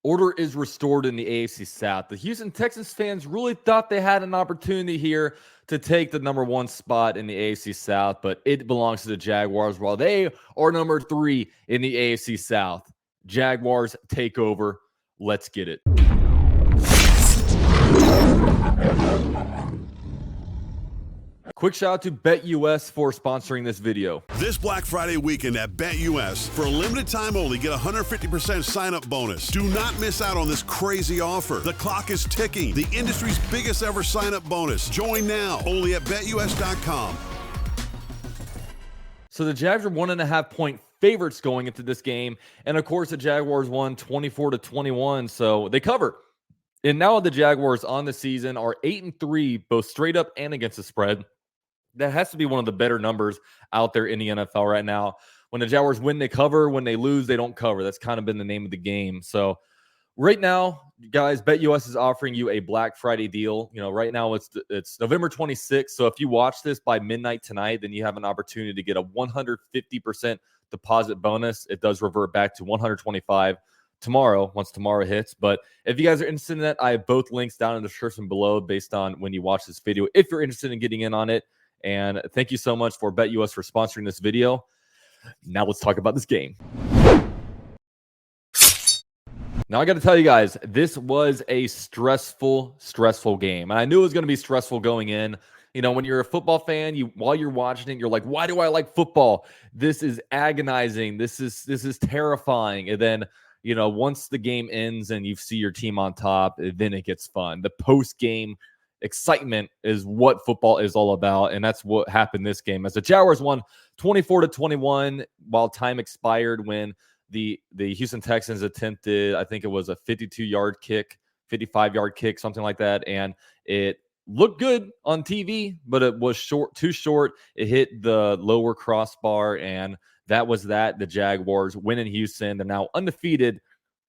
Order is restored in the AFC South. The Houston Texans fans really thought they had an opportunity here to take the number 1 spot in the AFC South, but it belongs to the Jaguars while they are number 3 in the AFC South. Jaguars take over. Let's get it. Quick shout out to BetUS for sponsoring this video. This Black Friday weekend at BetUS, for a limited time only, get a 150% sign-up bonus. Do not miss out on this crazy offer. The clock is ticking. The industry's biggest ever sign-up bonus. Join now, only at BetUS.com. So the Jags are 1.5-point favorites going into this game. And of course, the Jaguars won 24-21, so they cover. And now the Jaguars on the season are 8-3, both straight up and against the spread. That has to be one of the better numbers out there in the NFL right now. When the Jaguars win, they cover. When they lose, they don't cover. That's kind of been the name of the game. So right now, guys, BetUS is offering you a Black Friday deal. You know, right now it's November 26th. So if you watch this by midnight tonight, then you have an opportunity to get a 150% deposit bonus. It does revert back to 125 tomorrow once tomorrow hits. But if you guys are interested in that, I have both links down in the description below based on when you watch this video, if you're interested in getting in on it. And thank you so much for BetUS for sponsoring this video. Now let's talk about this game. Now I got to tell you guys, this was a stressful game. And I knew it was going to be stressful going in. You know, when you're a football fan, while you're watching it, you're like, why do I like football? This is agonizing. This is terrifying. And then, you know, once the game ends and you see your team on top, then it gets fun. The post-game excitement is what football is all about, and that's what happened this game as the Jaguars won 24-21 while time expired when the Houston Texans attempted, I think it was a 52-yard kick, 55-yard kick, something like that, and it looked good on TV, but it was too short. It hit the lower crossbar, and that was that. The Jaguars win in Houston. They're now undefeated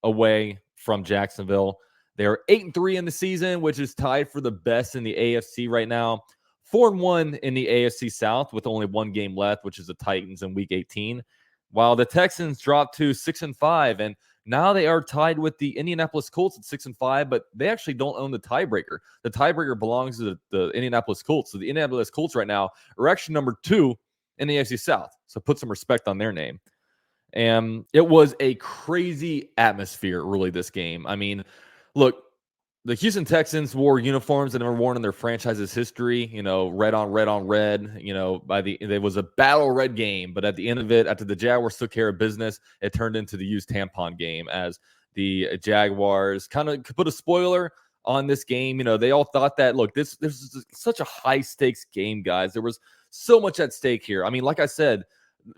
away from Jacksonville. They're 8-3 in the season, which is tied for the best in the AFC right now. 4-1 in the AFC South with only 1 game left, which is the Titans in Week 18. While the Texans dropped to 6-5, and now they are tied with the Indianapolis Colts at 6-5, but they actually don't own the tiebreaker. The tiebreaker belongs to the Indianapolis Colts. So the Indianapolis Colts right now are actually number 2 in the AFC South. So put some respect on their name. And it was a crazy atmosphere, really, this game. I mean, look, the Houston Texans wore uniforms that never worn in their franchise's history. You know, red on red. You know, it was a battle red game, but at the end of it, after the Jaguars took care of business, it turned into the used tampon game as the Jaguars kind of put a spoiler on this game. You know, they all thought that, look, this is such a high stakes game, guys. There was so much at stake here. I mean, like I said,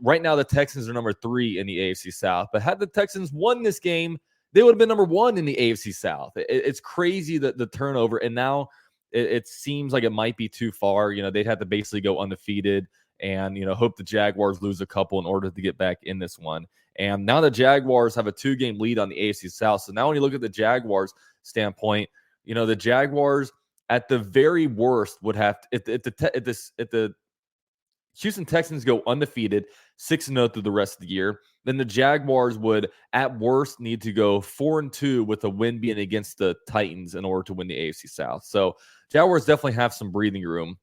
right now the Texans are number 3 in the AFC South, but had the Texans won this game, they would have been number 1 in the AFC South. It's crazy that the turnover, and now it seems like it might be too far. You know, they'd have to basically go undefeated and, you know, hope the Jaguars lose a couple in order to get back in this one. And now the Jaguars have a 2-game lead on the AFC South. So now when you look at the Jaguars standpoint, you know, the Jaguars at the very worst would have to, if the Houston Texans go undefeated, 6-0 through the rest of the year, then the Jaguars would, at worst, need to go 4-2 with a win being against the Titans in order to win the AFC South. So Jaguars definitely have some breathing room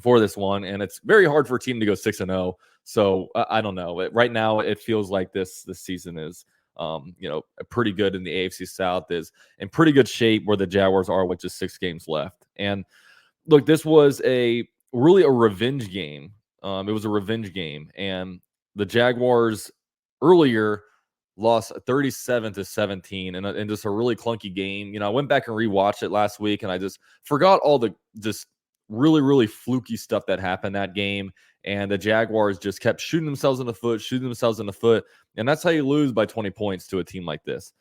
for this one, and it's very hard for a team to go 6-0. So I don't know. Right now, it feels like this season is, you know, pretty good in the AFC South, is in pretty good shape where the Jaguars are with just 6 games left. And look, this was really a revenge game. It was a revenge game, and the Jaguars earlier lost 37-17 and just a really clunky game. You know, I went back and rewatched it last week, and I just forgot all the just really, really fluky stuff that happened that game. And the Jaguars just kept shooting themselves in the foot, and that's how you lose by 20 points to a team like this.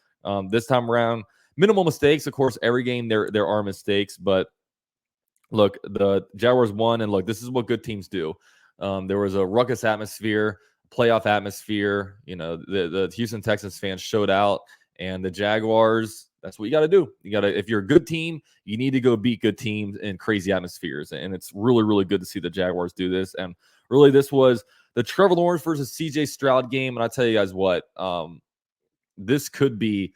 This time around, minimal mistakes. Of course, every game there are mistakes, but look, the Jaguars won, and look, this is what good teams do. There was a ruckus atmosphere, playoff atmosphere. You know, the Houston Texans fans showed out, and the Jaguars, that's what you got to do. You got to, if you're a good team, you need to go beat good teams in crazy atmospheres. And it's really, really good to see the Jaguars do this. And really, this was the Trevor Lawrence versus CJ Stroud game. And I tell you guys what, this could be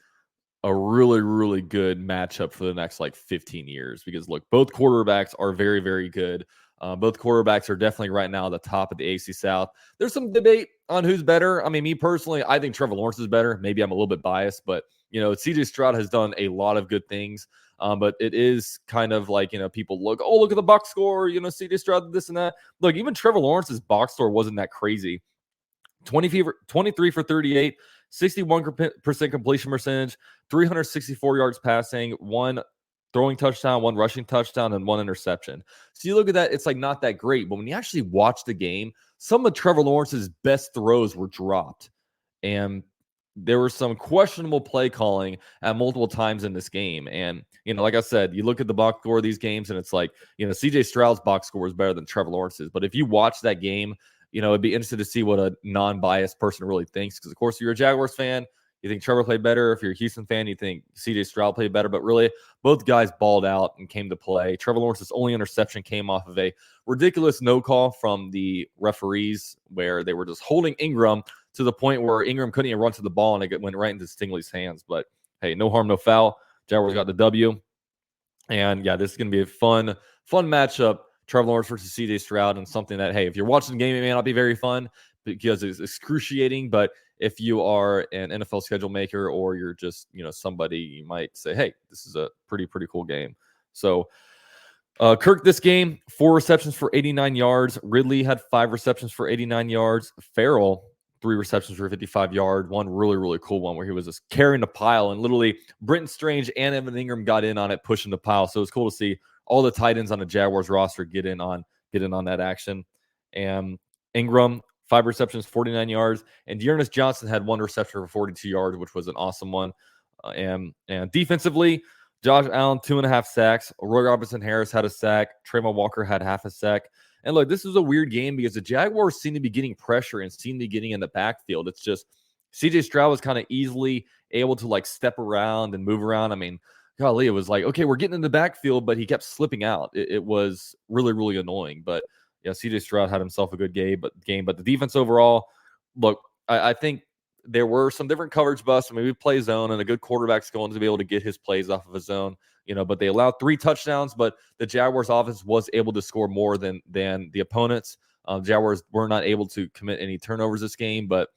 a really, really good matchup for the next like 15 years because look, both quarterbacks are very, very good. Both quarterbacks are definitely right now at the top of the AFC South. There's some debate on who's better. I mean, me personally, I think Trevor Lawrence is better. Maybe I'm a little bit biased, but CJ Stroud has done a lot of good things. But it is kind of like, people look at the box score, CJ Stroud did this and that. Look, even Trevor Lawrence's box score wasn't that crazy. 23 for 38, 61% completion percentage, 364 yards passing, one throwing touchdown, one rushing touchdown, and one interception. So you look at that, it's like not that great. But when you actually watch the game, some of Trevor Lawrence's best throws were dropped. And there was some questionable play calling at multiple times in this game. And, like I said, you look at the box score of these games, and it's like, CJ Stroud's box score is better than Trevor Lawrence's. But if you watch that game, it'd be interesting to see what a non-biased person really thinks. Because, of course, if you're a Jaguars fan, you think Trevor played better. If you're a Houston fan, you think CJ Stroud played better. But really, both guys balled out and came to play. Trevor Lawrence's only interception came off of a ridiculous no call from the referees where they were just holding Ingram to the point where Ingram couldn't even run to the ball, and it went right into Stingley's hands. But, hey, no harm, no foul. Jaguars got the W. And, yeah, this is going to be a fun matchup. Trevor Lawrence versus CJ Stroud, and something that, hey, if you're watching the game, it may not be very fun because it's excruciating. But if you are an NFL schedule maker or you're just, somebody, you might say, hey, this is a pretty cool game. So Kirk, this game, 4 receptions for 89 yards. Ridley had 5 receptions for 89 yards. Farrell, 3 receptions for 55 yards. One really, really cool one where he was just carrying the pile, and literally Britton Strange and Evan Ingram got in on it, pushing the pile. So it was cool to see all the tight ends on the Jaguars roster get in on that action. And Ingram, 5 receptions, 49 yards. And Dearness Johnson had 1 reception for 42 yards, which was an awesome one. And defensively, Josh Allen, 2.5 sacks. Roy Robinson-Harris had a sack. Trayvon Walker had half a sack. And look, this is a weird game because the Jaguars seem to be getting pressure and seem to be getting in the backfield. It's just CJ Stroud was kind of easily able to like step around and move around. I mean, golly, it was like, okay, we're getting in the backfield, but he kept slipping out. It was really, really annoying. But yeah, CJ Stroud had himself a good game. But the defense overall, look, I think there were some different coverage busts. I mean, we play zone, and a good quarterback's going to be able to get his plays off of a zone. But they allowed 3 touchdowns, but the Jaguars offense was able to score more than the opponents. Jaguars were not able to commit any turnovers this game, but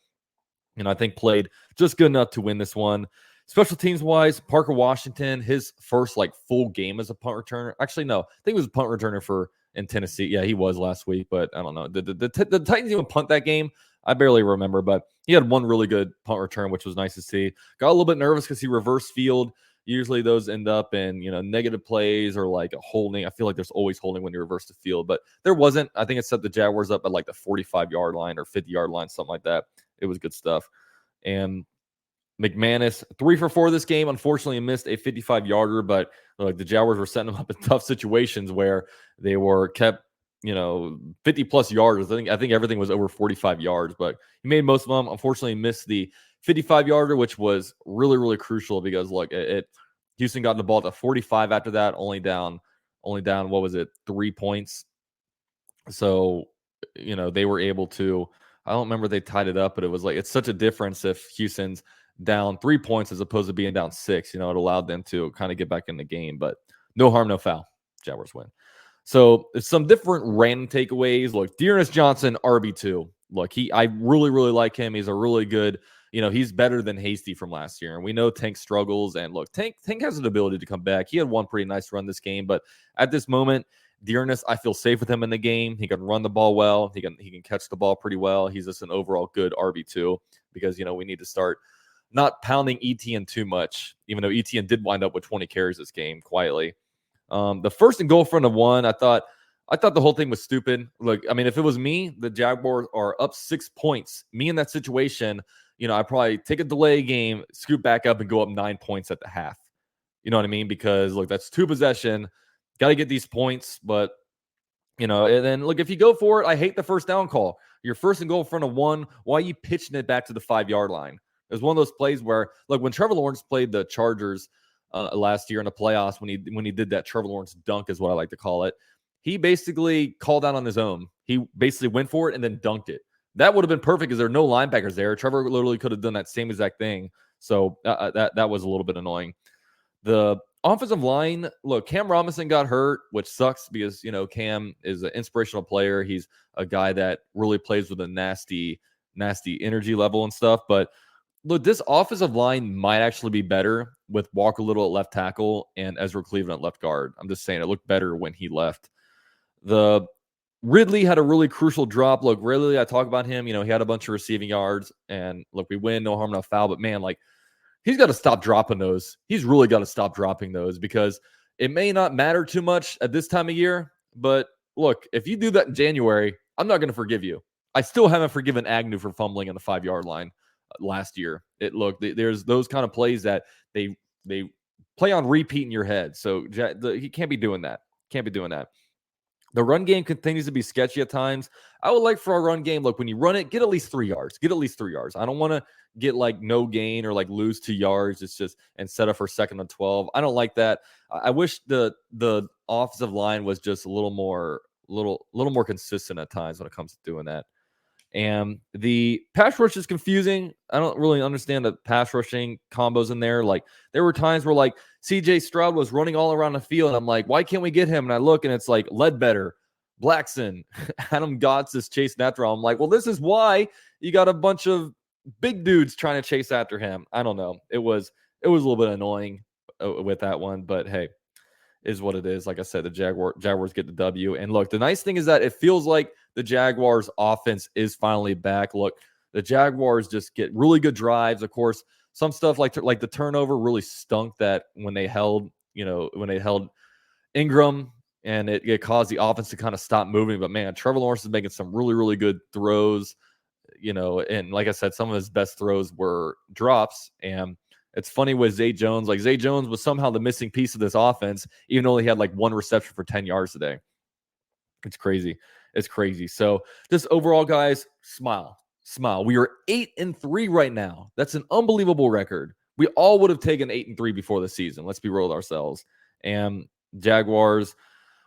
I think played just good enough to win this one. Special teams wise, Parker Washington, his first like full game as a punt returner. Actually, no, I think it was a punt returner in Tennessee. Yeah, he was last week, but I don't know. The Titans even punt that game. I barely remember, but he had one really good punt return, which was nice to see. Got a little bit nervous because he reversed field. Usually those end up in, negative plays or like a holding. I feel like there's always holding when you reverse the field, but there wasn't. I think it set the Jaguars up at like the 45-yard line or 50-yard line, something like that. It was good stuff. And McManus, 3 for 4 this game. Unfortunately, missed a 55-yarder, but like the Jaguars were setting him up in tough situations where they were kept, 50-plus yards. I think everything was over 45 yards, but he made most of them. Unfortunately, missed the 55-yarder, which was really, really crucial because look, Houston got the ball at the 45 after that, only down, what was it, 3 points. So, they were able to, I don't remember they tied it up, but it was like, it's such a difference if Houston's down 3 points as opposed to being down 6. It allowed them to kind of get back in the game, but no harm, no foul. Jaguars win. So it's some different random takeaways. Look, Dearness Johnson, RB2. Look, I really, really like him. He's a really good, he's better than Hasty from last year. And we know Tank struggles. And look, Tank has an ability to come back. He had one pretty nice run this game. But at this moment, Dearness, I feel safe with him in the game. He can run the ball well. He can catch the ball pretty well. He's just an overall good RB2 because, we need to start not pounding ETN too much, even though ETN did wind up with 20 carries this game quietly. The first and goal front of 1, I thought the whole thing was stupid. Look, I mean, if it was me, the Jaguars are up 6 points. Me in that situation, I probably take a delay game, scoot back up, and go up 9 points at the half. You know what I mean? Because look, that's 2 possession. Got to get these points, but and then look, if you go for it, I hate the first down call. Your first and goal front of 1. Why are you pitching it back to the 5-yard line? It was one of those plays where, look, when Trevor Lawrence played the Chargers last year in the playoffs, when he did that Trevor Lawrence dunk is what I like to call it, he basically called out on his own. He basically went for it and then dunked it. That would have been perfect because there are no linebackers there. Trevor literally could have done that same exact thing. So that was a little bit annoying. The offensive line, look, Cam Robinson got hurt, which sucks because, Cam is an inspirational player. He's a guy that really plays with a nasty energy level and stuff. But look, this offensive line might actually be better with Walker Little at left tackle and Ezra Cleveland at left guard. I'm just saying it looked better when he left. The Ridley had a really crucial drop. Look, Ridley, I talk about him. He had a bunch of receiving yards, and look, we win, no harm, no foul. But man, he's got to stop dropping those. He's really got to stop dropping those because it may not matter too much at this time of year. But look, if you do that in January, I'm not going to forgive you. I still haven't forgiven Agnew for fumbling on the 5-yard line last year. There's those kind of plays that they play on repeat in your head. So he can't be doing that. Can't be doing that. The run game continues to be sketchy at times. I would like for our run game, look, when you run it, get at least 3 yards. Get at least 3 yards. I don't want to get no gain or lose 2 yards. It's just and set up for 2nd and 12. I don't like that. I wish the offensive line was just a little more consistent at times when it comes to doing that. And the pass rush is confusing. I don't really understand the pass rushing combos in there. There were times where CJ Stroud was running all around the field. And I'm like, why can't we get him? And I look and it's Ledbetter, Blackson, Adam Gotts is chasing after him. I'm like, well, this is why you got a bunch of big dudes trying to chase after him. I don't know. It was a little bit annoying with that one, but hey, is what it is. Like I said, the Jaguars get the W. And look, the nice thing is that it feels like the Jaguars offense is finally back. Look, the Jaguars just get really good drives. Of course, some stuff like the turnover really stunk that when they held Ingram and it caused the offense to kind of stop moving. But man, Trevor Lawrence is making some really, really good throws, and like I said, some of his best throws were drops. And it's funny with Zay Jones. Zay Jones was somehow the missing piece of this offense, even though he had 1 reception for 10 yards today. It's crazy. It's crazy. So just overall, guys, smile. We are 8-3 right now. That's an unbelievable record. We all would have taken 8-3 before the season. Let's be real with ourselves. And Jaguars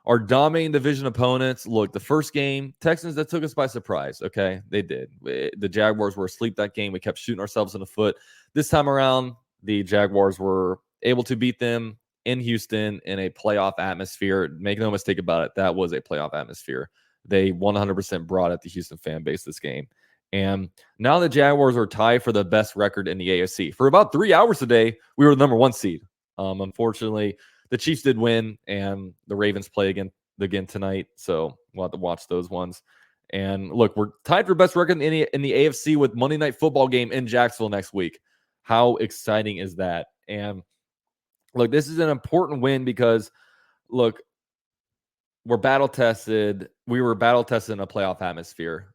are dominating division opponents. Look, the first game, Texans, that took us by surprise. Okay, they did. The Jaguars were asleep that game. We kept shooting ourselves in the foot. This time around, the Jaguars were able to beat them in Houston in a playoff atmosphere. Make no mistake about it, that was a playoff atmosphere. They 100% brought it the Houston fan base this game. And now the Jaguars are tied for the best record in the AFC. For about 3 hours today, we were the number 1 seed. Unfortunately, the Chiefs did win, and the Ravens play again tonight. So we'll have to watch those ones. And look, we're tied for best record in the AFC with Monday Night Football game in Jacksonville next week. How exciting is that? And look, this is an important win because, look, we're battle tested. We were battle tested in a playoff atmosphere.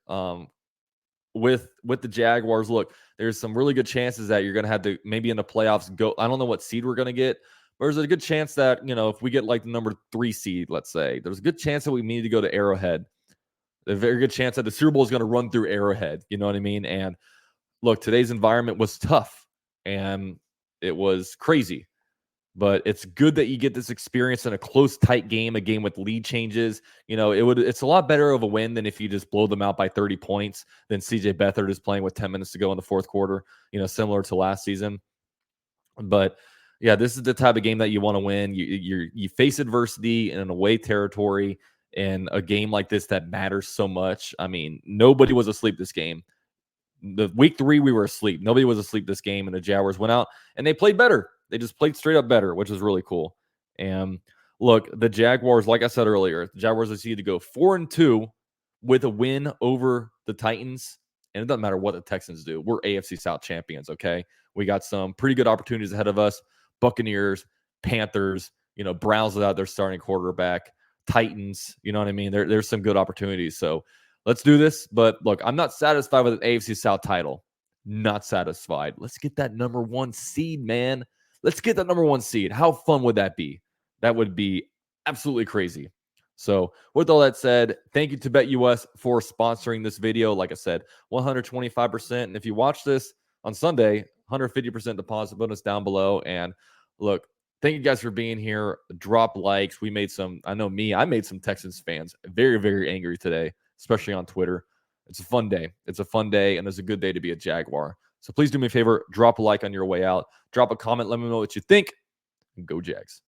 With the Jaguars, look, there's some really good chances that you're going to have to maybe in the playoffs go. I don't know what seed we're going to get, but there's a good chance that, if we get the number 3 seed, let's say, there's a good chance that we need to go to Arrowhead. A very good chance that the Super Bowl is going to run through Arrowhead. You know what I mean? And look, today's environment was tough and it was crazy. But it's good that you get this experience in a close, tight game, a game with lead changes. It's a lot better of a win than if you just blow them out by 30 points than CJ Beathard is playing with 10 minutes to go in the fourth quarter, similar to last season. But yeah, this is the type of game that you want to win. You face adversity in an away territory in a game like this that matters so much. I mean, nobody was asleep this game. The week 3, we were asleep. Nobody was asleep this game, and the Jaguars went out and they played better. They just played straight up better, which is really cool. And look, the Jaguars, like I said earlier, the Jaguars are seeded to go 4-2 with a win over the Titans. And it doesn't matter what the Texans do. We're AFC South champions, okay? We got some pretty good opportunities ahead of us. Buccaneers, Panthers, Browns without their starting quarterback, Titans, you know what I mean? There's some good opportunities. So let's do this. But look, I'm not satisfied with an AFC South title. Not satisfied. Let's get that number 1 seed, man. Let's get that number 1 seed. How fun would that be? That would be absolutely crazy. So with all that said, thank you to BetUS for sponsoring this video. Like I said, 125%. And if you watch this on Sunday, 150% deposit bonus down below. And look, thank you guys for being here. Drop likes. I made some Texans fans very, very angry today, especially on Twitter. It's a fun day. And it's a good day to be a Jaguar. So please do me a favor, drop a like on your way out, drop a comment, let me know what you think, and go Jags.